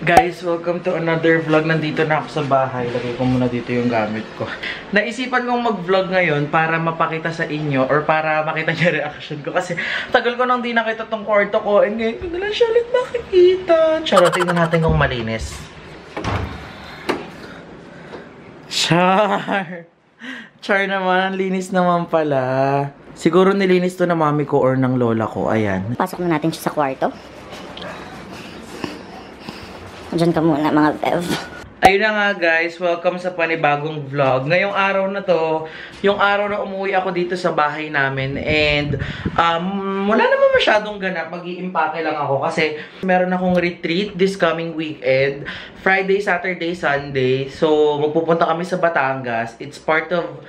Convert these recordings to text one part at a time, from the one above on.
Guys, welcome to another vlog. Nandito na ako sa bahay. Lagay ko muna dito yung gamit ko. Naisipan kong mag-vlog ngayon para mapakita sa inyo or para makita niyo reaction ko. Kasi tagal ko nang di nakita tong kwarto ko. And ngayon ko na lang siya ulit makikita. Charot, tingnan natin kung malinis. Char! Char naman, linis naman pala. Siguro nilinis to na mami ko or ng lola ko. Ayan. Pasok na natin siya sa kwarto. Diyan ka muna mga bev. Ayun na nga guys, welcome sa panibagong vlog. Ngayong araw na to, yung araw na umuwi ako dito sa bahay namin. And wala naman masyadong ganap, mag-iimpake lang ako. Kasi meron akong retreat this coming weekend. Friday, Saturday, Sunday. So magpupunta kami sa Batangas. It's part of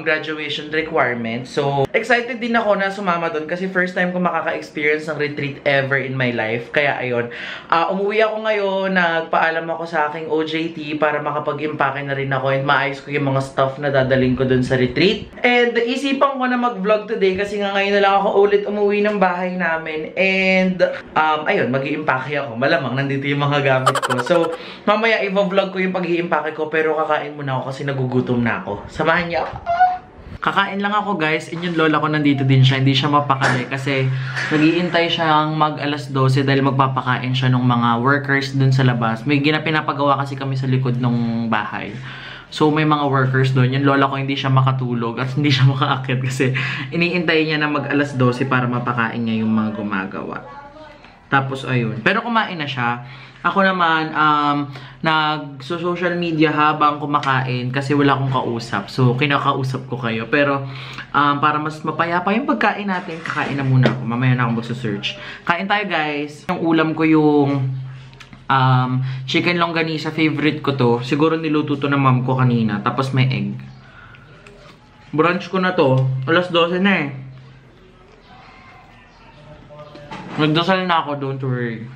graduation requirement. So excited din ako na sumama doon kasi first time ko makaka-experience ng retreat ever in my life. Kaya ayun, umuwi ako ngayon, nagpaalam ako sa aking OJT para makapag-impake na rin ako and maayos ko yung mga stuff na dadaling ko dun sa retreat. And isipan ko na mag-vlog today kasi nga ngayon na lang ako ulit umuwi ng bahay namin. And ayun, mag-iimpake ako. Malamang nandito yung mga gamit ko. So mamaya i-vlog ko yung pag-iimpake ko pero kakain muna ako kasi nagugutom na ako. Samahan niyo ako. Kakain lang ako guys, and yung lola ko nandito din siya, hindi siya mapakali kasi nag-iintay siyang mag-alas 12 dahil magpapakain siya ng mga workers dun sa labas. May pinapagawa kasi kami sa likod ng bahay. So may mga workers doon, yung lola ko hindi siya makatulog at hindi siya makaakit kasi iniintay niya na mag-alas 12 para mapakain niya yung mga gumagawa. Tapos ayun, pero kumain na siya. Ako naman, nag-social media habang kumakain kasi wala akong kausap. So, kinakausap ko kayo. Pero, para mas mapayapa yung pagkain natin, kakain na muna ako. Mamaya na akong magsa-search. Kain tayo, guys. Yung ulam ko yung chicken longganisa. Favorite ko to. Siguro niluto to ng mom ko kanina. Tapos may egg. Brunch ko na to. Alas 12 na eh. Nagdasal na ako, don't worry.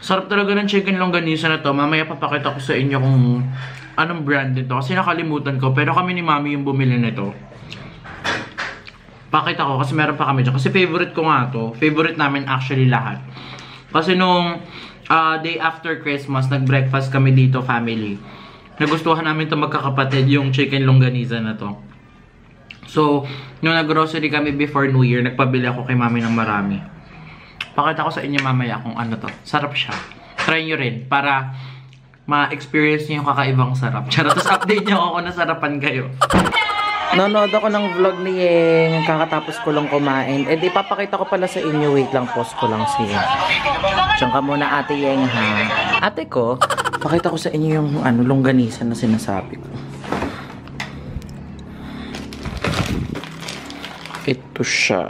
Sarap talaga ng chicken longganisa na to. Mamaya papakita ko sa inyo kung anong brand nito. Kasi nakalimutan ko. Pero kami ni mami yung bumili nito. Pakita ko kasi meron pa kami dyan. Kasi favorite ko nga to. Favorite namin actually lahat. Kasi nung day after Christmas, nag-breakfast kami dito, family. Nagustuhan namin to magkakapatid yung chicken longganisa na to. So, nung nag-grocery kami before New Year, nagpabili ako kay mami ng marami. Pakita ko sa inyo mamaya kung ano to. Sarap siya. Try nyo rin para ma-experience nyo yung kakaibang sarap. Charot, tapos update nyo ako na sarapan kayo. Nanood ako ng vlog ni Yeng. Kakatapos ko lang kumain. Eh, ipapakita ko pala sa inyo. Wait lang, pause ko lang si Yeng. Diyan ka muna, Ate Yeng, ha? Ate ko, pakita ko sa inyo yung longganisa na sinasabi ko. Ito siya.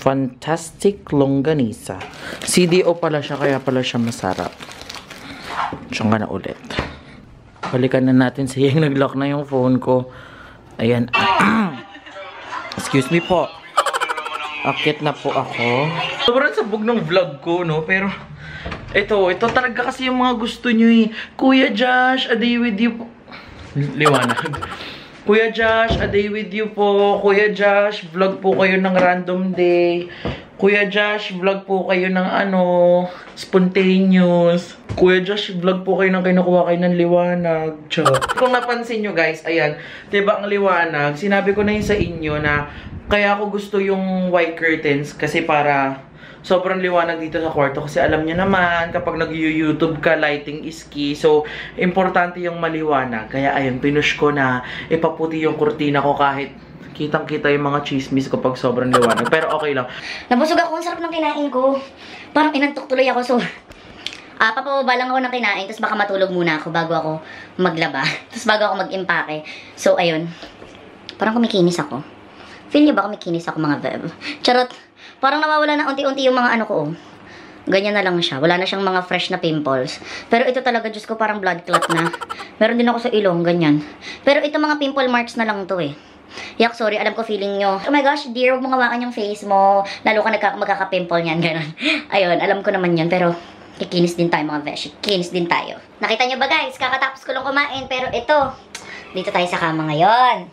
Fantastic longganisa. CDO pala siya, kaya pala siya masarap. Diyan ka na ulit. Balikan na natin sa Yeng. Nag-lock na yung phone ko. Ayan. Excuse me po. Akit na po ako. Sobrang sabog ng vlog ko, no? Pero, ito talaga kasi yung mga gusto nyo eh. Kuya Josh, a day with you po. Liwanag. Kuya Josh, a day with you po. Kuya Josh, vlog po kayo ng random day. Kuya Josh, vlog po kayo ng spontaneous. Kuya Josh, vlog po kayo ng kinukuha kayo ng liwanag. Chok. Kung napansin nyo guys, ayan, diba ang liwanag, sinabi ko na yun sa inyo na kaya ako gusto yung white curtains kasi para sobrang liwanag dito sa kwarto kasi alam niyo naman kapag nag-YouTube ka, lighting is key. So, importante yung maliwanag. Kaya ayun, pinush ko na ipaputi yung kurtina ko kahit kitang-kita yung mga chismis kapag sobrang liwanag. Pero okay lang. Nabusog ako. Ang sarap ng kinain ko. Parang inantok tuloy ako. So, papababa lang ako ng kinain. Tapos baka matulog muna ako bago ako maglaba. Tapos bago ako mag-impake. So, ayun. Parang kumikinis ako. Feel niyo ba kumikinis ako mga bev? Charot. Parang nawawala na unti-unti yung mga ko. Ganyan na lang siya. Wala na siyang mga fresh na pimples. Pero ito talaga, Diyos ko, parang blood clot na. Meron din ako sa ilong, ganyan. Pero ito mga pimple marks na lang to eh. Yak, sorry, alam ko feeling nyo. Oh my gosh, dear, huwag mong hawakan yung face mo. Lalo ka magkaka-pimple niyan, gano'n. Ayun, alam ko naman yan. Pero kikinis din tayo mga beshi. Kikinis din tayo. Nakita nyo ba guys? Kakatapos ko lang kumain. Pero ito, dito tayo sa kama ngayon.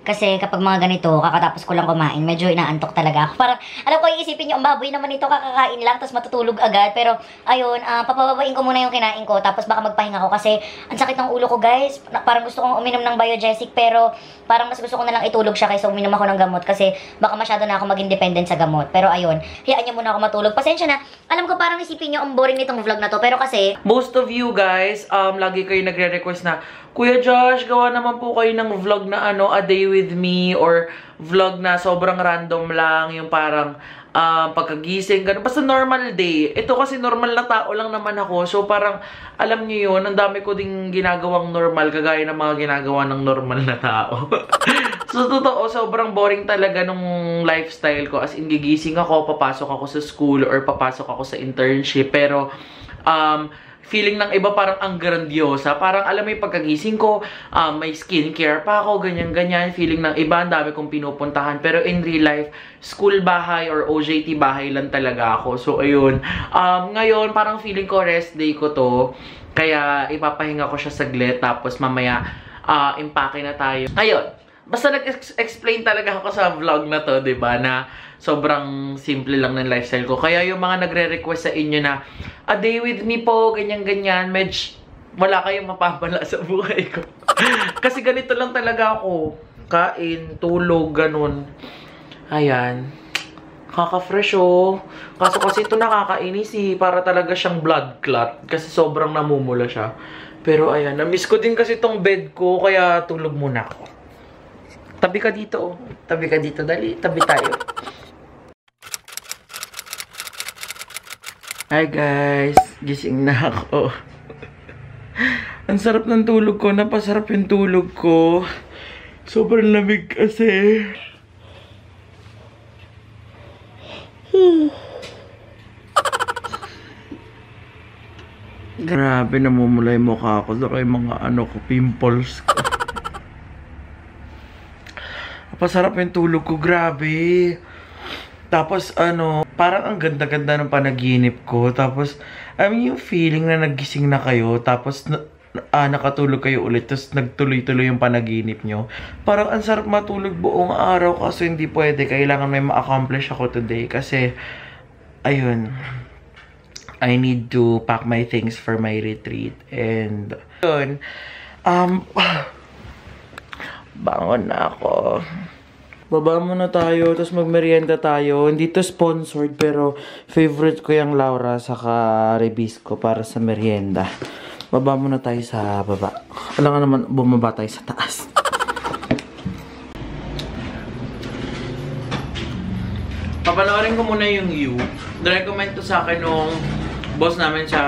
Kasi kapag mga ganito, kakatapos ko lang kumain, medyo inaantok talaga ako. Parang, alam ko, iisipin nyo, ang baboy naman ito, kakakain lang, tapos matutulog agad. Pero, ayun, papababain ko muna yung kinain ko, tapos baka magpahinga ko kasi ang sakit ng ulo ko, guys. Parang gusto kong uminom ng Biogesic, pero parang mas gusto ko na lang itulog siya kaysa uminom ako ng gamot kasi baka masyado na ako maging dependent sa gamot. Pero ayun, hayaan nyo muna ako matulog. Pasensya na, alam ko parang isipin nyo, ang boring nitong vlog na to, pero kasi most of you guys, lagi kayo nagre-request na, Kuya Josh, gawa naman po kayo ng vlog na ano, a day with me, or vlog na sobrang random lang, yung parang pagkagising, ganun. Basta normal day. Ito kasi normal na tao lang naman ako. So parang, alam niyo yun, ang dami ko ding ginagawang normal, kagaya ng mga ginagawa ng normal na tao. So totoo, sobrang boring talaga nung lifestyle ko. As in, gigising ako, papasok ako sa school, or papasok ako sa internship. Pero, feeling ng iba parang ang grandiosa. Parang alam mo yung pagkagising ko, may skincare pa ako, ganyan-ganyan. Feeling ng iba, ang dami kong pinupuntahan. Pero in real life, school bahay or OJT bahay lang talaga ako. So ayun. Ngayon, parang feeling ko rest day ko to. Kaya ipapahinga ko siya saglit. Tapos mamaya, impake na tayo. Ayun. Basta nag-explain talaga ako sa vlog na to, diba? Na sobrang simple lang ng lifestyle ko. Kaya yung mga nagre-request sa inyo na, a day with me po, ganyan-ganyan, wala kayong mapapala sa buhay ko. Kasi ganito lang talaga ako. Kain, tulog, ganun. Ayan. Kaka-fresh oh. Kaso kasi ito nakakainis eh. Para talaga siyang blood clot. Kasi sobrang namumula siya. Pero ayan, na-miss ko din kasi itong bed ko. Kaya tulog muna ako. Tabi ka dito oh. Tabi ka dito. Dali, tabi tayo. Hi guys, gising na ako. Ang sarap ng tulog ko, napasarap yung tulog ko. Sobrang lamig kasi. Grabe, namumula yung mukha ko. Saka yung mga pimples ko. Napasarap yung tulog ko, grabe. Tapos parang ang ganda-ganda ng panaginip ko. Tapos, yung feeling na nagising na kayo. Tapos, nakatulog kayo ulit. Tapos, nagtuloy-tuloy yung panaginip nyo. Parang ang sarap matulog buong araw. Kaso hindi pwede. Kailangan may ma-accomplish ako today. Kasi, ayun. I need to pack my things for my retreat. And, yun. Bangon na ako. Baba muna tayo, tapos magmerienda tayo. Hindi to sponsored, pero favorite ko yung Laura saka Rebisco para sa merienda. Baba muna tayo sa baba. Alam nga naman, bumaba tayo sa taas. Papanoorin ko muna yung You. Recommend to sa akin nung boss namin sa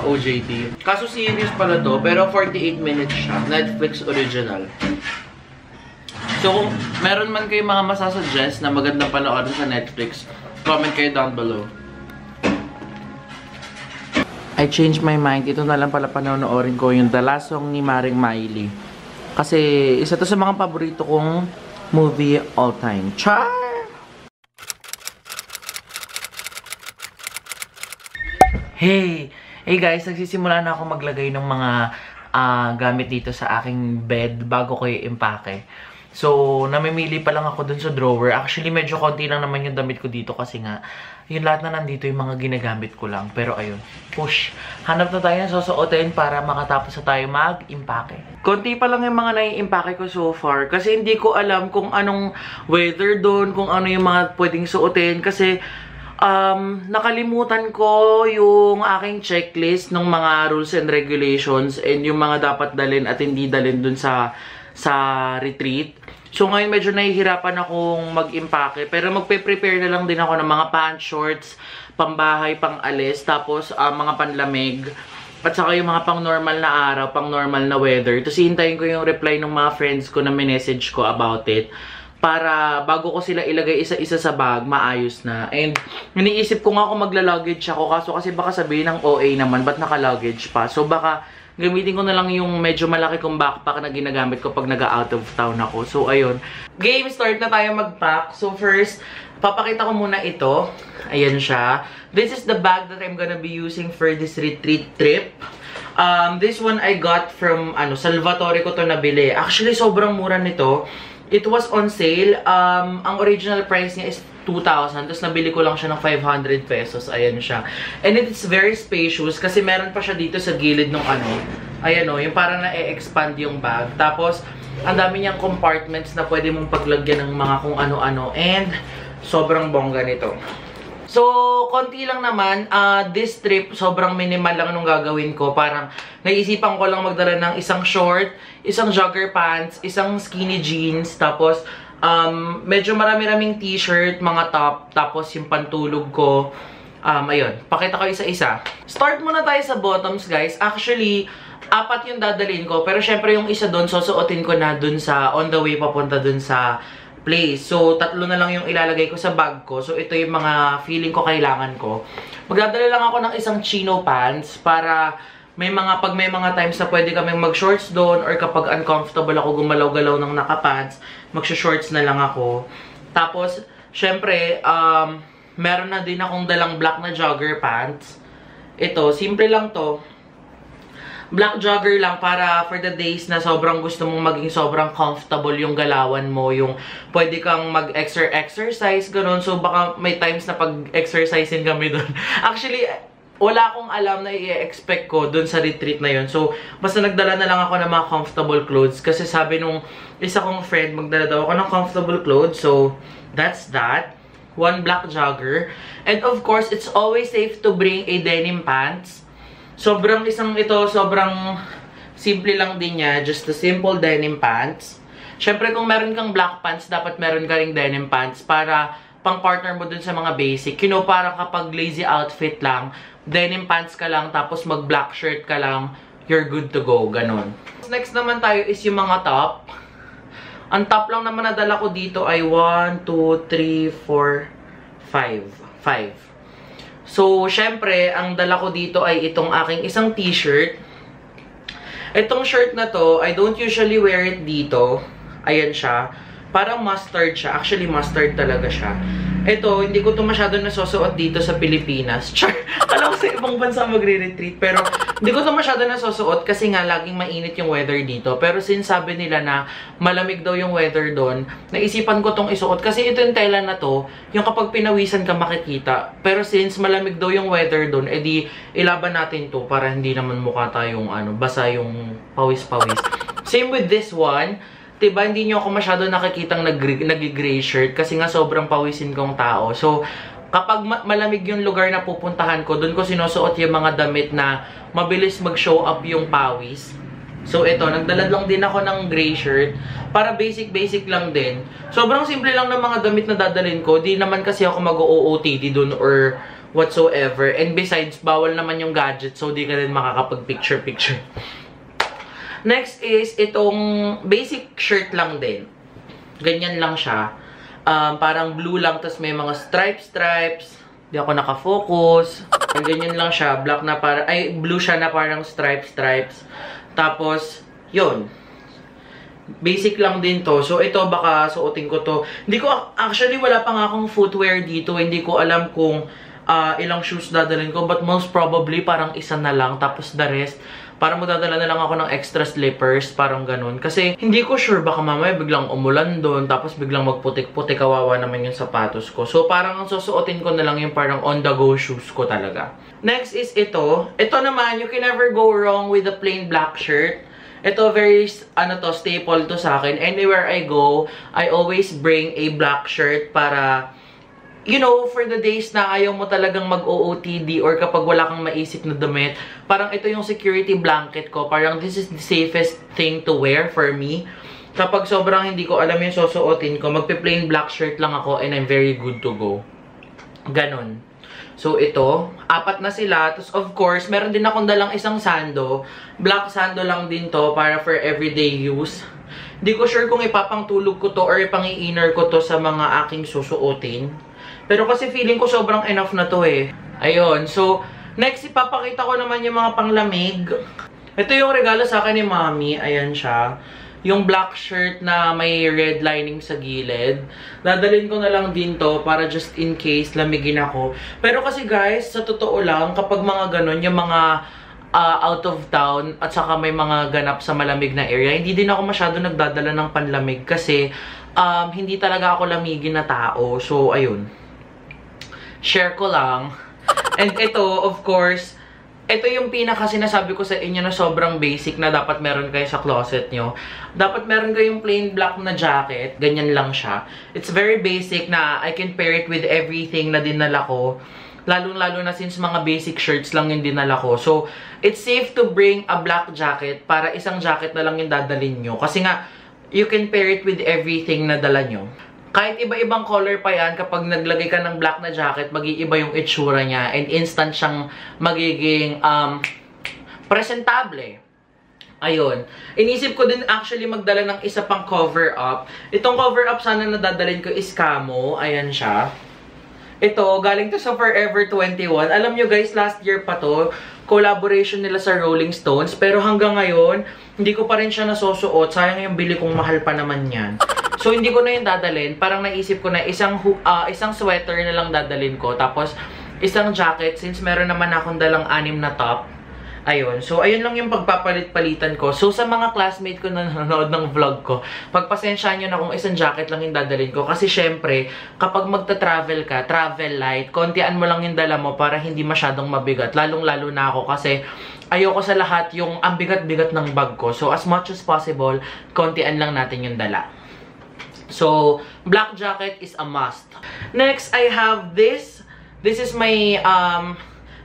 OJT. Kaso series pala to, pero 48 minutes siya. Netflix original. So, kung meron man kayo mga masasuggest na magandang panoorin sa Netflix, comment kayo down below. I changed my mind. Ito na lang pala panoorin ko yung The Last Song ni Maring Miley. Kasi, isa to sa mga paborito kong movie all time. Char! Hey! Hey guys, nagsisimula na ako maglagay ng mga gamit dito sa aking bed bago ko i-impake. So, namimili pa lang ako dun sa drawer. Actually, medyo konti lang naman yung damit ko dito kasi nga, yung lahat na nandito yung mga ginagamit ko lang. Pero ayun, push. Hanap na tayo ng susuotin para makatapos na tayo mag-impake. Konti pa lang yung mga nai-impake ko so far. Kasi hindi ko alam kung anong weather doon, kung ano yung mga pwedeng suotin. Kasi, nakalimutan ko yung aking checklist ng mga rules and regulations and yung mga dapat dalhin at hindi dalhin dun sa retreat. So ngayon medyo nahihirapan akong mag-impake. Pero magpe-prepare na lang din ako ng mga pants, shorts, pambahay, pang-alis, tapos mga panlamig. At saka yung mga pang-normal na araw, pang-normal na weather. Tapos hintayin ko yung reply ng mga friends ko na message ko about it. Para bago ko sila ilagay isa-isa sa bag, maayos na. And iniisip ko nga kung magla-luggage ako. Kaso kasi baka sabihin ng OA naman, ba't naka-luggage pa? So baka gamitin ko na lang yung medyo malaki kong backpack na ginagamit ko pag nag-out of town ako. So, ayun. Game, start na tayo mag-pack. So, first, papakita ko muna ito. Ayan siya. This is the bag that I'm gonna be using for this retreat trip. This one I got from, Salvatore ko to nabili. Actually, sobrang mura nito. It was on sale. Ang original price niya is 2,000. Tapos nabili ko lang siya ng 500 pesos. Ayan siya. And it's very spacious kasi meron pa siya dito sa gilid ng ano. Ayan o, yung parang na-expand yung bag. Tapos, ang dami niyang compartments na pwede mong paglagyan ng mga kung ano-ano. And, sobrang bongga nito. So, konti lang naman. This trip, sobrang minimal lang nung gagawin ko. Parang, naisipan ko lang magdala ng isang short, isang jogger pants, isang skinny jeans, tapos, medyo marami-raming t-shirt, mga top, tapos yung pantulog ko. Ayun, pakita ko isa-isa. Start muna tayo sa bottoms, guys. Actually, 4 yung dadalhin ko. Pero syempre yung isa doon, susuotin ko na doon sa, on the way papunta doon sa place. So, 3 na lang yung ilalagay ko sa bag ko. So, ito yung mga feeling ko kailangan ko. Magdadala lang ako ng isang chino pants para pag may mga times na pwede kaming mag-shorts doon or kapag uncomfortable ako gumalaw-galaw ng naka-pants, mag-shorts na lang ako. Tapos, syempre, meron na din akong dalang black na jogger pants. Ito, simple lang to. Black jogger lang para for the days na sobrang gusto mong maging sobrang comfortable yung galawan mo, yung pwede kang mag-exercise, ganun. So, baka may times na pag-exercisein kami doon. Actually, wala akong alam na i-expect ko doon sa retreat na yun. So, basta nagdala na lang ako ng mga comfortable clothes. Kasi sabi nung isa kong friend, magdala daw ako ng comfortable clothes. So, that's that. 1 black jogger. And of course, it's always safe to bring a denim pants. Sobrang simple lang din niya. Just a simple denim pants. Syempre, kung meron kang black pants, dapat meron ka ring denim pants para pang-partner mo dun sa mga basic. You know, parang kapag lazy outfit lang, denim pants ka lang, tapos mag-black shirt ka lang, you're good to go. Ganon. Next naman tayo is yung mga top. Ang top lang naman na dala ko dito ay 1, 2, 3, 4, 5. So, syempre, ang dala ko dito ay itong aking isang t-shirt. Itong shirt na to, I don't usually wear it dito. Ayan siya. Parang mustard siya. Actually, mustard talaga siya. Ito, hindi ko to masyado nasusuot dito sa Pilipinas. Char! Alam ko sa ibang bansa magre-retreat. Pero, hindi ko to masyado nasusuot kasi nga laging mainit yung weather dito. Pero since sabi nila na malamig daw yung weather doon, naisipan ko tong isuot. Kasi ito yung tela na to, yung kapag pinawisan ka makikita. Pero since malamig daw yung weather doon, edi ilaban natin to para hindi naman mukha tayong basa yung pawis-pawis. Same with this one. Diba, hindi nyo ako masyado nakikitang nag-gray shirt kasi nga sobrang pawisin kong tao. So, kapag malamig yung lugar na pupuntahan ko, dun ko sinusuot yung mga damit na mabilis mag-show up yung pawis. So, ito, nagdala lang din ako ng gray shirt para basic lang din. Sobrang simple lang ng mga damit na dadalhin ko. Di naman kasi ako mag-OOTD dun or whatsoever. And besides, bawal naman yung gadget so di ka rin makakapag-picture. Next is itong basic shirt lang din. Ganyan lang siya. Parang blue lang, tas may mga stripes. Di ako nakafocus. Ganyan lang siya. Black na parang, blue siya na parang stripes. Tapos, yun. Basic lang din to. So, ito baka suotin ko to. Hindi ko, actually, wala pa nga akong footwear dito. Hindi ko alam kung ilang shoes dadalhin ko. But most probably, parang isa na lang. Tapos the rest, parang magdadala na lang ako ng extra slippers, parang ganun. Kasi hindi ko sure, baka mamaya biglang umulan doon, tapos biglang magputik-putik, kawawa naman yung sapatos ko. So parang ang susuotin ko na lang yung parang on-the-go shoes ko talaga. Next is ito. Ito naman, you can never go wrong with a plain black shirt. Ito, very, staple to sa akin. Anywhere I go, I always bring a black shirt para, you know, for the days na ayaw mo talagang mag-OOTD or kapag wala kang maisip na damit, parang ito yung security blanket ko. Parang this is the safest thing to wear for me. Kapag sobrang hindi ko alam yung susuotin ko, magpe-plain black shirt lang ako and I'm very good to go. Ganon. So, ito. 4 na sila. Tapos, of course, meron din akong dalang isang sando. Black sando lang din to para for everyday use. Hindi ko sure kung ipapangtulog ko to or ipang-i-inner ko to sa mga aking susuotin. Pero kasi feeling ko sobrang enough na to eh. Ayun. So, next ipapakita ko naman yung mga panglamig. Ito yung regalo sa akin ni Mommy. Ayan siya. Yung black shirt na may red lining sa gilid. Dadalhin ko na lang din to para just in case lamigin ako. Pero kasi guys, sa totoo lang, kapag mga ganun, yung mga out of town at saka may mga ganap sa malamig na area, hindi din ako masyado nagdadala ng panlamig kasi hindi talaga ako lamigin na tao. So, ayun. Share ko lang. And ito, of course, ito yung pinaka sinasabi ko sa inyo na sobrang basic na dapat meron kayo sa closet nyo. Dapat meron kayong plain black na jacket. Ganyan lang siya. It's very basic na I can pair it with everything na dinala ko. Lalo na since mga basic shirts lang yung dinala ko. So, it's safe to bring a black jacket para isang jacket na lang yung dadalhin nyo. Kasi nga, you can pair it with everything na dala nyo. Kahit iba-ibang color pa yan, kapag naglagay ka ng black na jacket, mag-iiba yung itsura niya and instant siyang magiging presentable. Ayun. Inisip ko din actually magdala ng isa pang cover-up. Itong cover-up sana na dadalhin ko is camo. Ayan siya. Ito, galing to sa Forever 21. Alam nyo guys, last year pa to, collaboration nila sa Rolling Stones. Pero hanggang ngayon, hindi ko pa rin siya nasusuot. Sayang yung bili kong mahal pa naman yan. So, hindi ko na yung dadalhin. Parang naisip ko na isang sweater na lang dadalhin ko. Tapos, isang jacket. Since meron naman akong dalang 6 na top. Ayun. So, ayun lang yung pagpapalit-palitan ko. So, sa mga classmate ko na nanonood ng vlog ko, pagpasensyahan nyo na kung isang jacket lang yung dadalhin ko. Kasi, syempre, kapag magta-travel ka, travel light, kontian mo lang yung dala mo para hindi masyadong mabigat. Lalong-lalo na ako kasi ayoko sa lahat yung ang bigat-bigat ng bag ko. So, as much as possible, kontian lang natin yung dala. So, black jacket is a must. Next, I have this. This is my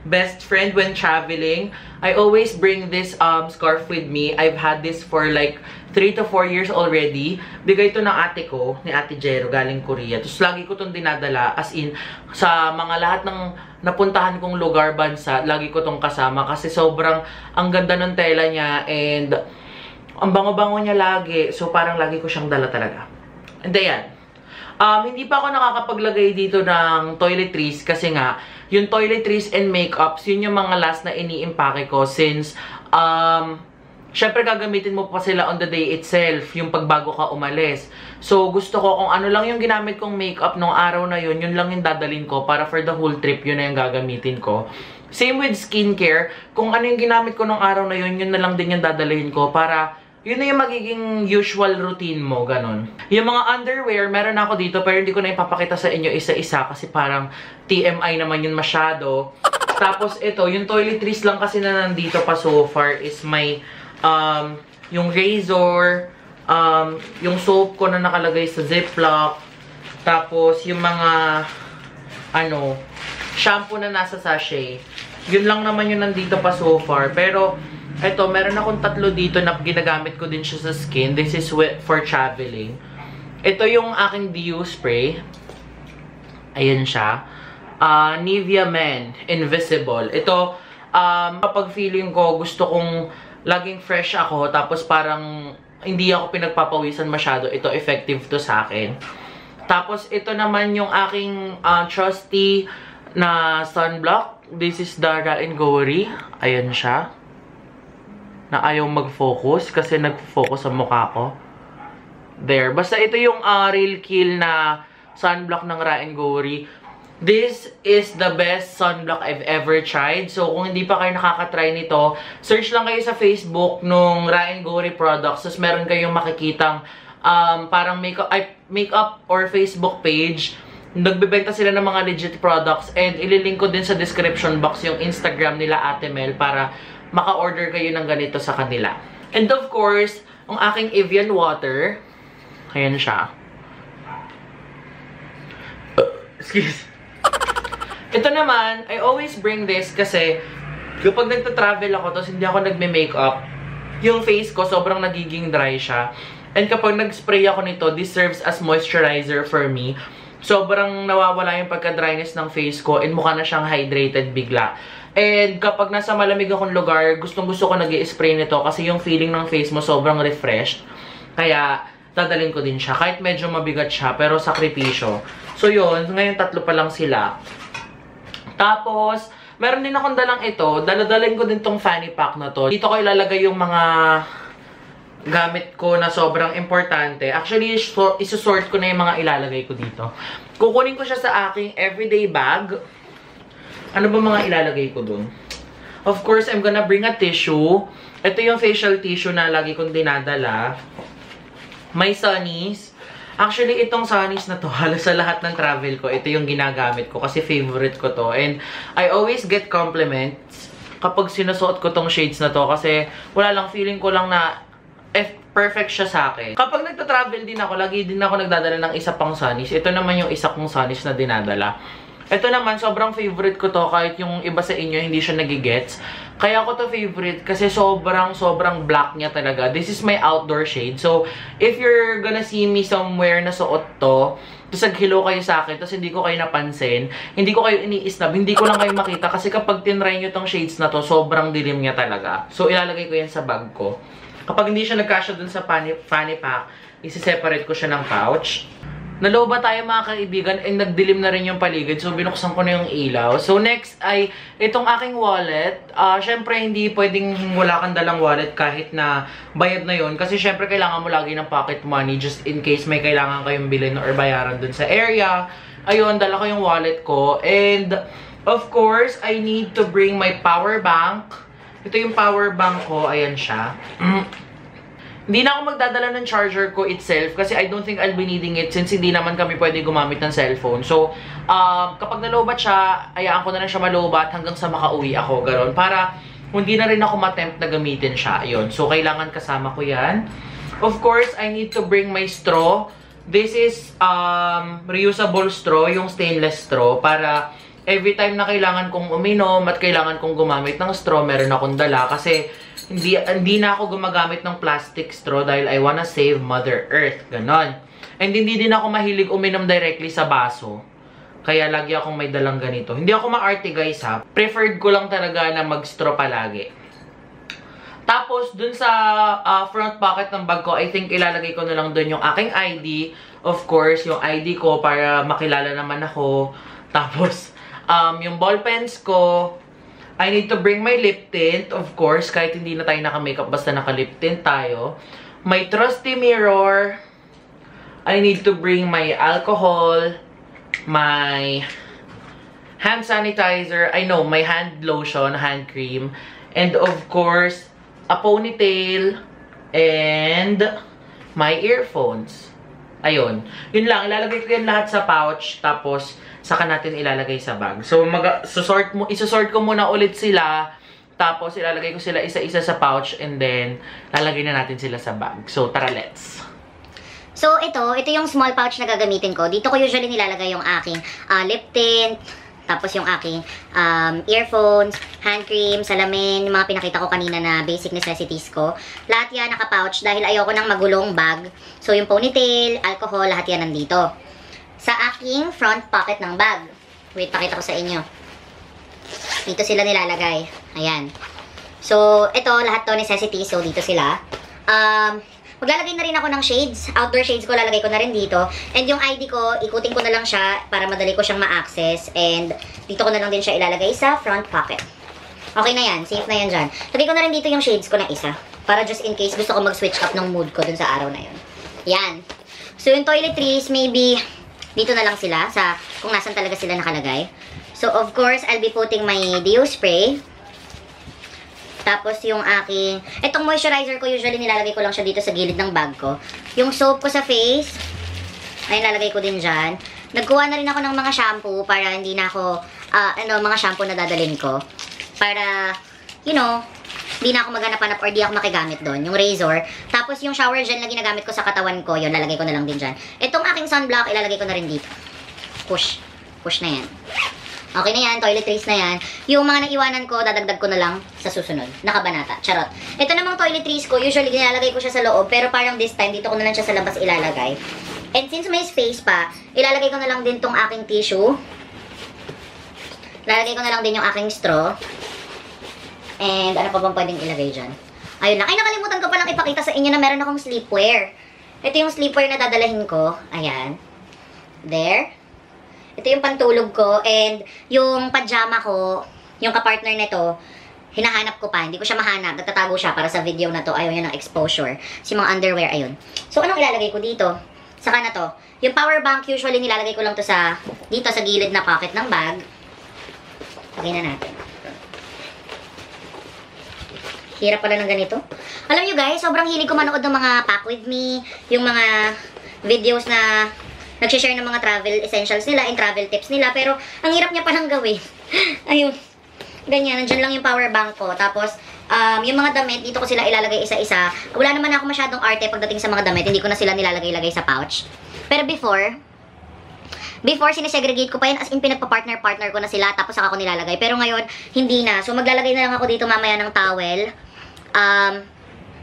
best friend when traveling. I always bring this scarf with me. I've had this for like 3 to 4 years already. Bigay ito ng ate ko, ni Ate Jero, galing Korea. Tapos lagi ko itong dinadala. As in, sa mga lahat ng napuntahan kong lugar, bansa, lagi ko itong kasama. Kasi sobrang ang ganda ng tela niya and ang bango-bango niya lagi. So, parang lagi ko siyang dala talaga. And ayan. Hindi pa ako nakakapaglagay dito ng toiletries kasi nga, yung toiletries and makeups, yun yung mga last na iniimpake ko since, syempre gagamitin mo pa sila on the day itself, yung pagbago ka umalis. So, gusto ko kung ano lang yung ginamit kong makeup nung araw na yun lang yung dadalhin ko para for the whole trip, yun na yung gagamitin ko. Same with skincare, kung ano yung ginamit ko nung araw na yun na lang din yung dadalhin ko para yun na yung magiging usual routine mo, ganun. Yung mga underwear, meron ako dito, pero hindi ko na ipapakita sa inyo isa-isa kasi parang TMI naman yun masyado. Tapos ito, yung toiletries lang kasi na nandito pa so far is may, yung razor, yung soap ko na nakalagay sa Ziploc, tapos yung mga, shampoo na nasa sachet. Yun lang naman yung nandito pa so far, pero eto, meron akong 3 dito na ginagamit ko din siya sa skin. This is for traveling. Ito yung aking dew spray. Ayan siya. Nivea Men Invisible. Ito, kapag feeling ko gusto kong laging fresh ako, tapos parang hindi ako pinagpapawisan masyado, ito effective to sa akin. Tapos ito naman yung aking trusty na sunblock. This is the Ra & Gory. Ayan siya. Na ayaw mag-focus kasi nag-focus sa mukha ko. There. Basta ito yung Real Kill na sunblock ng Ra & Gory. This is the best sunblock I've ever tried. So, kung hindi pa kayo nakaka-try nito, search lang kayo sa Facebook nung Ra & Gory products. Tapos meron kayong makikitang parang makeup or Facebook page. Nagbebenta sila ng mga legit products. And ililink ko din sa description box yung Instagram nila Ate Mel para maka-order kayo ng ganito sa kanila. And of course, ang aking Evian water. Ayan siya. Excuse. Ito naman, I always bring this kasi kapag nagta-travel ako tapos hindi ako nagme-makeup, yung face ko sobrang nagiging dry siya. And kapag nag-spray ako nito, this serves as moisturizer for me. Sobrang nawawala yung pagka-dryness ng face ko and mukha na siyang hydrated bigla. And kapag nasa malamig akong lugar, gustong-gusto ko nag-i-spray nito kasi yung feeling ng face mo sobrang refreshed. Kaya, dadalhin ko din siya. Kahit medyo mabigat siya, pero sakripisyo. So yun, ngayon 3 pa lang sila. Tapos, meron din akong dalang ito. Daladalhin ko din tong fanny pack na to. Dito ko ilalagay yung mga gamit ko na sobrang importante. Actually, isusort ko na yung mga ilalagay ko dito. Kukunin ko siya sa aking everyday bag. Ano ba mga ilalagay ko dun? Of course, I'm gonna bring a tissue. Ito yung facial tissue na lagi kong dinadala. My Sunnies. Actually, itong sunnies na to, halos sa lahat ng travel ko, ito yung ginagamit ko kasi favorite ko to. And I always get compliments kapag sinusuot ko tong shades na to kasi wala lang, feeling ko lang na perfect siya sa akin. Kapag nagta-travel din ako, lagi din ako nagdadala ng isa pang sunnies. Ito naman yung isa kong sunnies na dinadala. Ito naman, sobrang favorite ko to kahit yung iba sa inyo hindi siya nagigets. Kaya ko to favorite kasi sobrang black niya talaga. This is my outdoor shade. So, if you're gonna see me somewhere na suot to, tapos nag-hello kayo sa akin, tapos hindi ko kayo napansin, hindi ko kayo ini-snap, hindi ko lang kayo makita kasi kapag tinry nyo tong shades na to, sobrang dilim niya talaga. So, ilalagay ko yan sa bag ko. Kapag hindi siya nagkasya dun sa fanny pack, isi-separate ko siya ng pouch. Naloba tayo mga kaibigan and nagdilim na rin yung paligid. So, binuksan ko na yung ilaw. So, next ay itong aking wallet. Syempre, hindi pwedeng wala kang dalang wallet kahit na bayad na yon. Kasi syempre, kailangan mo lagi ng pocket money just in case may kailangan kayong bilhin or bayaran dun sa area. Ayun, dala ko yung wallet ko. And, of course, I need to bring my power bank. Ito yung power bank ko. Ayan siya. Hindi na ako magdadala ng charger ko itself kasi I don't think I'll be needing it since hindi naman kami pwede gumamit ng cellphone. So, kapag nalobat siya, ayaan ko na lang siya malobat hanggang sa makauwi ako. Ganon. Para hindi na rin ako ma-tempt na gamitin siya. Ayun. So, kailangan kasama ko yan. Of course, I need to bring my straw. This is reusable straw, yung stainless straw. Para every time na kailangan kong uminom at kailangan kong gumamit ng straw, meron akong dala. Kasi hindi na ako gumagamit ng plastic straw dahil I wanna save Mother Earth. Ganon. And hindi din ako mahilig uminom directly sa baso. Kaya lagi akong may dalang ganito. Hindi ako maarte guys ha. Preferred ko lang talaga na mag-straw palagi. Tapos dun sa front pocket ng bag ko, I think ilalagay ko na lang dun yung aking ID. Of course, yung ID ko para makilala naman ako. Tapos, yung ball pens ko. I need to bring my lip tint, of course, kahit hindi na tayo naka-makeup, basta naka-lip tint tayo. My trusty mirror. I need to bring my alcohol, my hand sanitizer, my hand lotion, hand cream, and of course, a ponytail, and my earphones. Ayun. Yun lang, ilalagay ko yan lahat sa pouch, tapos saka natin ilalagay sa bag. So, isosort ko muna ulit sila, tapos ilalagay ko sila isa-isa sa pouch, and then, lalagay na natin sila sa bag. So, tara, let's! So, ito yung small pouch na gagamitin ko. Dito ko usually nilalagay yung aking lip tint, tapos yung aking earphones, hand cream, salamin, yung mga pinakita ko kanina na basic necessities ko. Lahat yan naka-pouch dahil ayoko ng magulong bag. So, yung ponytail, alcohol, lahat yan nandito. Sa aking front pocket ng bag. Wait, pakita ko sa inyo. Dito sila nilalagay. Ayan. So, ito, lahat to necessities. So, dito sila. Maglalagay na rin ako ng shades. Outdoor shades ko, lalagay ko na rin dito. And yung ID ko, ikutin ko na lang siya para madali ko siyang ma-access. And dito ko na lang din siya ilalagay sa front pocket. Okay na yan. Safe na yan dyan. Lagay ko na rin dito yung shades ko na isa. Para just in case gusto ko mag-switch up ng mood ko dun sa araw na yun. Yan. So, yung toiletries, maybe dito na lang sila sa kung nasan talaga sila nakalagay. So, of course, I'll be putting my deo spray. Tapos, yung aking itong moisturizer ko, usually nilalagay ko lang siya dito sa gilid ng bag ko. Yung soap ko sa face, ay nilalagay ko din dyan. Nagkuha na rin ako ng mga shampoo para hindi na ako, mga shampoo na dadalhin ko. Para, hindi na ako maghanap-hanap or di ako makigamit doon. Yung razor. Tapos yung shower gel na ginagamit ko sa katawan ko, yun, lalagay ko na lang din dyan. Itong aking sunblock, ilalagay ko na rin dito. Push. Push na yan. Okay na yan, toiletries na yan. Yung mga naiwanan ko, dadagdag ko na lang sa susunod. Nakabanata. Charot. Ito namang toiletries ko, usually nilalagay ko siya sa loob, pero parang this time, dito ko na lang siya sa labas ilalagay. And since may space pa, ilalagay ko na lang din tong aking tissue. Lalagay ko na lang din yung aking straw. And ano pa bang pwedeng ilagay dyan? Ayun lang. Ay, nakalimutan ko palang ipakita sa inyo na meron akong sleepwear. Ito yung sleepwear na dadalahin ko. Ayan. There. Ito yung pantulog ko. And yung pajama ko, yung kapartner nito, hinahanap ko pa. Hindi ko siya mahanap. Nagtatago siya para sa video na to. Ayaw niya ng exposure. So, yung mga underwear, ayun. So, anong ilalagay ko dito? Saka na to. Yung power bank, usually nilalagay ko lang to dito sa gilid na pocket ng bag. Lagay na natin. Hirap pala ng ganito. Alam nyo guys, sobrang hilig ko manood ng mga Pack With Me, yung mga videos na nagsishare ng mga travel essentials nila and travel tips nila. Pero, ang hirap niya palang gawin. Ayun. Ganyan, nandyan lang yung power bank ko. Tapos, yung mga damit, dito ko sila ilalagay isa-isa. Wala naman ako masyadong arte pagdating sa mga damit. Hindi ko na sila nilalagay-lagay sa pouch. Pero before, sinesegregate ko pa yan, as in pinagpa-partner-partner ko na sila, tapos saka ko nilalagay. Pero ngayon, hindi na. So, maglalagay na lang ako dito mamaya ng towel,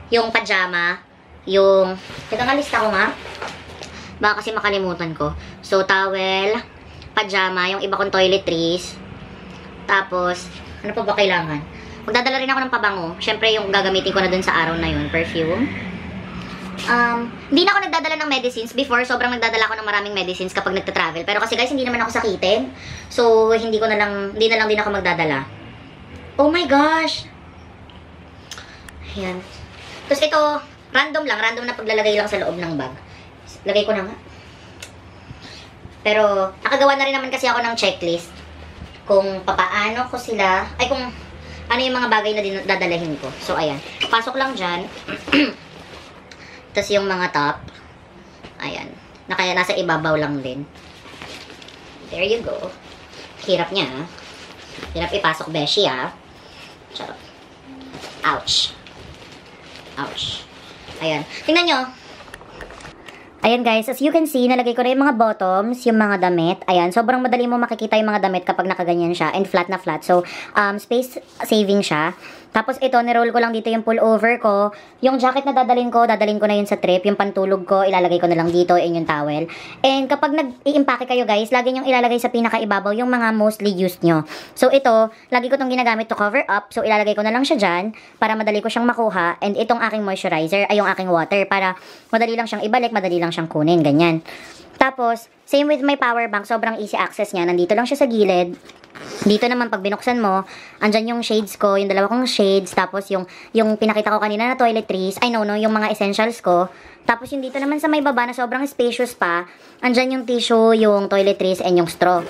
yung pajama, yung, teka nga, lista ko nga. Baka kasi makalimutan ko. So, towel, pajama, yung iba kong toiletries, tapos, ano pa ba kailangan? Magdadala rin ako ng pabango. Siyempre, yung gagamitin ko na dun sa araw na yun, perfume. Hindi na ako nagdadala ng medicines. Before, sobrang nagdadala ako ng maraming medicines kapag nagta-travel. Pero kasi guys, hindi naman ako sakitin. So, hindi na lang din ako magdadala. Oh my gosh! Ayan. Tapos ito, random na paglalagay lang sa loob ng bag. Lagay ko na nga. Pero, nakagawa na rin naman kasi ako ng checklist kung papaano ko sila, ay kung ano yung mga bagay na dadalahin ko. So, ayan. Pasok lang dyan. Tapos yung mga top, ayan, na kaya nasa ibabaw lang din. There you go. Hirap niya, ha? Hirap ipasok, beshi, ha? Charot. Ouch. Ouch. Ayan. Tingnan nyo. Ayan guys, as you can see, nalagay ko na yung mga bottoms, yung mga damit. Ayan, sobrang madali mo makikita yung mga damit kapag nakaganyan siya and flat na flat. So, space saving siya. Tapos ito, niroll ko lang dito yung pullover ko. Yung jacket na dadalhin ko na yun sa trip. Yung pantulog ko, ilalagay ko na lang dito, yun yung towel. And kapag nag-i-impake kayo guys, lagi nyong ilalagay sa pinakaibabaw yung mga mostly used nyo. So ito, lagi ko tong ginagamit to cover up. So ilalagay ko na lang siya dyan para madali ko siyang makuha. And itong aking moisturizer, ay yung aking water para madali lang siyang ibalik, madali lang siyang kunin, ganyan. Tapos, same with my power bank, sobrang easy access niya. Nandito lang siya sa gilid. Dito naman, pag binuksan mo, andyan yung shades ko, yung dalawa kong shades, tapos yung pinakita ko kanina na toiletries, yung mga essentials ko. Tapos yung dito naman sa may baba na sobrang spacious pa, andyan yung tissue, yung toiletries, and yung straw.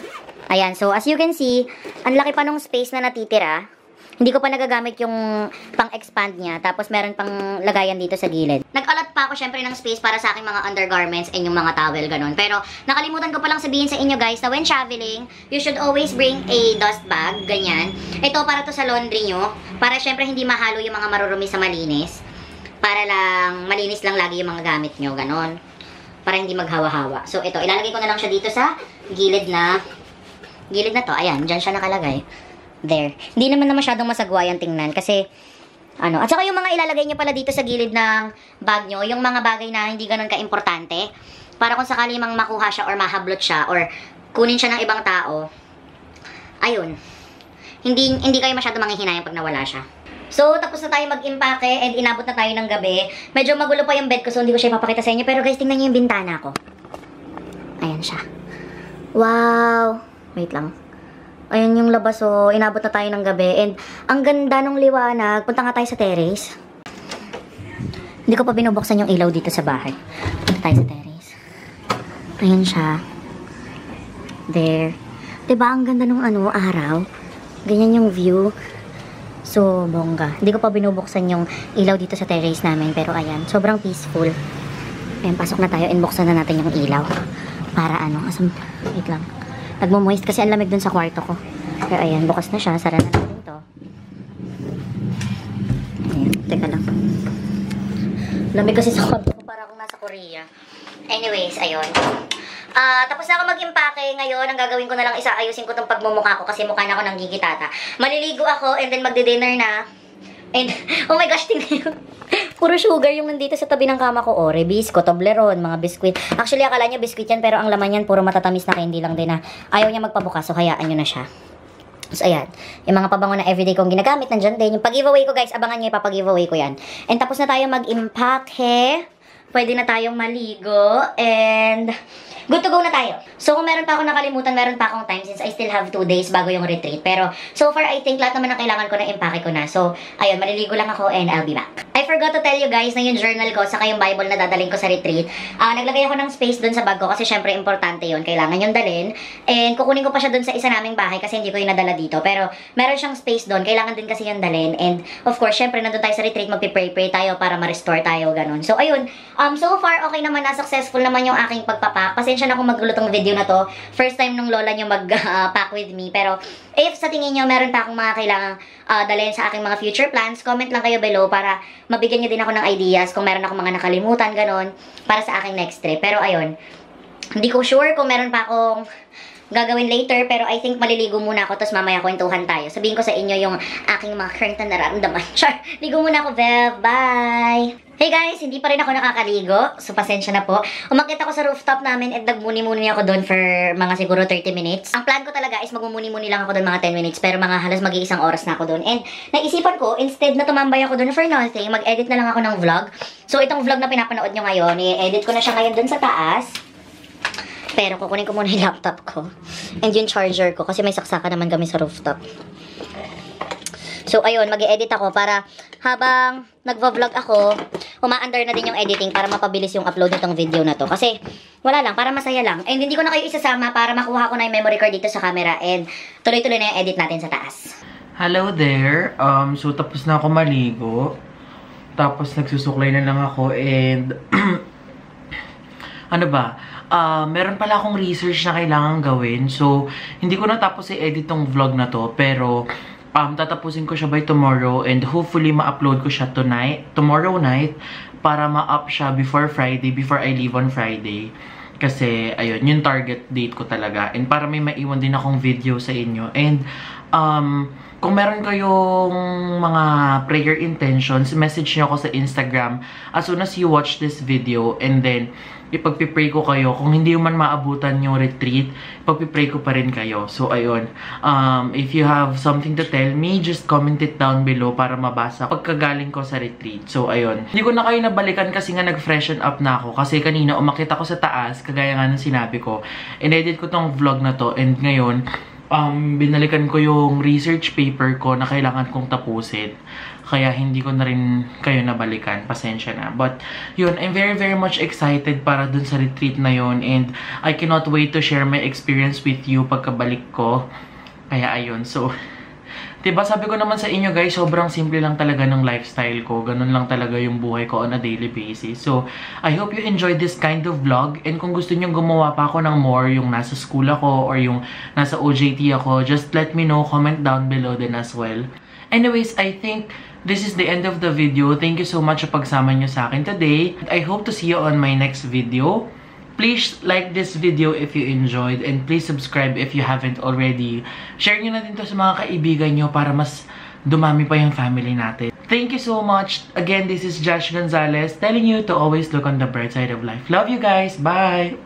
Ayan, so as you can see, ang laki pa nung space na natitira. Hindi ko pa nagagamit yung pang-expand niya. Tapos meron pang lagayan dito sa gilid. Nag-allot pa ako syempre ng space para sa aking mga undergarments and yung mga towel, ganun. Pero nakalimutan ko palang sabihin sa inyo guys na when traveling, you should always bring a dust bag, ganyan. Ito para to sa laundry nyo. Para syempre hindi mahalo yung mga marurumi sa malinis. Para lang, malinis lang lagi yung mga gamit nyo, ganun. Para hindi maghawa-hawa. So ito, ilalagay ko na lang siya dito sa gilid na to. Ayan, dyan siya nakalagay. There. Hindi naman na masyadong masagwa yung tingnan kasi at saka yung mga ilalagay nyo pala dito sa gilid ng bag nyo, yung mga bagay na hindi ganun ka-importante, para kung sakali mang makuha siya or mahablot siya or kunin siya ng ibang tao, ayun, hindi kayo masyadong manghihinayang pag nawala siya. So, tapos na tayo mag-impake and inabot na tayo ng gabi. Medyo magulo pa yung bed ko so hindi ko siya ipapakita sa inyo, pero guys, tingnan nyo yung bintana ko. Ayan siya. Wow! Wait lang. Ayan yung labas, so inabot na tayo ng gabi. And ang ganda ng liwanag. Punta nga tayo sa terrace. Hindi ko pa binubuksan yung ilaw dito sa bahay. Punta tayo sa terrace. Ayan siya. There. Diba ang ganda ng araw? Ganyan yung view. So, bongga. Hindi ko pa binubuksan yung ilaw dito sa terrace namin. Pero ayan, sobrang peaceful. Ayan, pasok na tayo and buksan na natin yung ilaw. Para wait lang. Nagmo-moist kasi ang lamig dun sa kwarto ko. Pero ayan, bukas na siya. Sara na natin to. Ayan, teka lang. Lamig kasi sa kwarto ko. Para akong nasa Korea. Anyways, ayun. Tapos na ako mag-impake. Ngayon, ang gagawin ko na lang ayusin ko tong pagmumukha ko kasi mukha na ako ng gigitata. Maliligo ako and then magdi-dinner na. And, oh my gosh, tingnan yun. Puro sugar yung nandito sa tabi ng kama ko. Rebisco, Toblerone, mga biskuit. Actually, akala niya biskuit yan, pero ang laman yan, puro matatamis na candy lang din na ayaw niya magpabukas, so hayaan nyo na siya. So, ayan. Yung mga pabango na everyday kong ginagamit, nandyan din. Yung pag-giveaway ko, guys, abangan nyo, ipapag-giveaway ko yan. And tapos na tayo mag-impake. Pwede na tayong maligo. And good to go na tayo. So, kung meron pa akong nakalimutan, meron pa akong time since I still have 2 days bago yung retreat. Pero, so far, I think lahat naman ng kailangan ko na impake ko na. So, ayun, maliligo lang ako and I'll be back. I I forgot to tell you guys na yung journal ko saka yung Bible na dadaling ko sa retreat. Naglagay ako ng space dun sa bag ko kasi syempre importante yun. Kailangan yung dalhin. And kukunin ko pa siya dun sa isa naming bahay kasi hindi ko yung nadala dito. Pero meron siyang space dun. Kailangan din kasi yung dalhin. And of course, syempre nandun tayo sa retreat, magpipray-pray tayo para ma-restore tayo, ganun. So ayun, so far okay naman na successful naman yung aking pagpapak. Pasensya na kung magulo tong video na to. First time nung lola nyo mag-pack with me. Pero if sa tingin nyo meron pa akong mga kailangang dalhin sa aking mga future plans, comment lang kayo below para mabigyan nyo din ako ng ideas kung meron akong mga nakalimutan, ganon, para sa aking next trip. Pero ayun, hindi ko sure kung meron pa akong gagawin later, pero I think maliligo muna ako, tapos mamaya kwentuhan tayo. Sabihin ko sa inyo yung aking mga current na nararamdaman. Char, ligo muna ako, Bev. Bye! Hey guys, hindi pa rin ako nakakaligo, so pasensya na po. Umakyat ako sa rooftop namin at nagmuni-muni ako doon for mga siguro 30 minutes. Ang plan ko talaga is magmumuni-muni lang ako doon mga 10 minutes, pero mga halos mag-iisang oras na ako doon. And naisipan ko, instead na tumambay ako doon for nothing, mag-edit na lang ako ng vlog. So itong vlog na pinapanood nyo ngayon, i-edit ko na siya ngayon doon sa taas. Pero kukunin ko muna yung laptop ko and yung charger ko kasi may saksakan naman kami sa rooftop. So, ayun, mag-i-edit ako para habang nagva-vlog ako, uma-under na din yung editing para mapabilis yung upload nitong video na to. Kasi, wala lang, para masaya lang. And hindi ko na kayo isasama para makuha ko na yung memory card dito sa camera and tuloy-tuloy na yung edit natin sa taas. Hello there. So, tapos na ako maligo. Tapos, nagsusuklay na lang ako and ano ba? Meron pala akong research na kailangan gawin. So, hindi ko natapos i-edit tong vlog na to. Pero, tatapusin ko siya by tomorrow and hopefully ma-upload ko siya tomorrow night para ma-up siya before Friday, before I leave on Friday. Kasi, ayun, yung target date ko talaga. And para may maiwan din akong video sa inyo. And, kung meron kayong mga prayer intentions, message nyo ako sa Instagram as soon as you watch this video. And then, ipagpipray ko kayo. Kung hindi man maabutan yung retreat, ipagpipray ko pa rin kayo. So, ayun. If you have something to tell me, just comment it down below para mabasa pagkagaling ko sa retreat. So, ayun. Hindi ko na kayo nabalikan kasi nga nag-freshen up na ako. Kasi kanina umakit ako sa taas, kagaya nga ng sinabi ko. In-edit ko tong vlog na to. And ngayon, binalikan ko yung research paper ko na kailangan kong tapusin. Kaya hindi ko na rin kayo nabalikan. Pasensya na. But, yun, I'm very much excited para dun sa retreat na yun. And I cannot wait to share my experience with you pagkabalik ko. Kaya, ayun. So, diba sabi ko naman sa inyo guys, sobrang simple lang talaga ng lifestyle ko. Ganun lang talaga yung buhay ko on a daily basis. So, I hope you enjoyed this kind of vlog. And kung gusto nyo gumawa pa ako ng more, yung nasa school ako or yung nasa OJT ako, just let me know, comment down below din as well. Anyways, I think this is the end of the video. Thank you so much sa pagsama nyo sa akin today. I hope to see you on my next video. Please like this video if you enjoyed and please subscribe if you haven't already. Share nyo na din to sa mga kaibigan nyo para mas dumami pa yung family natin. Thank you so much. Again, this is Josh Gonzalez telling you to always look on the bright side of life. Love you guys. Bye!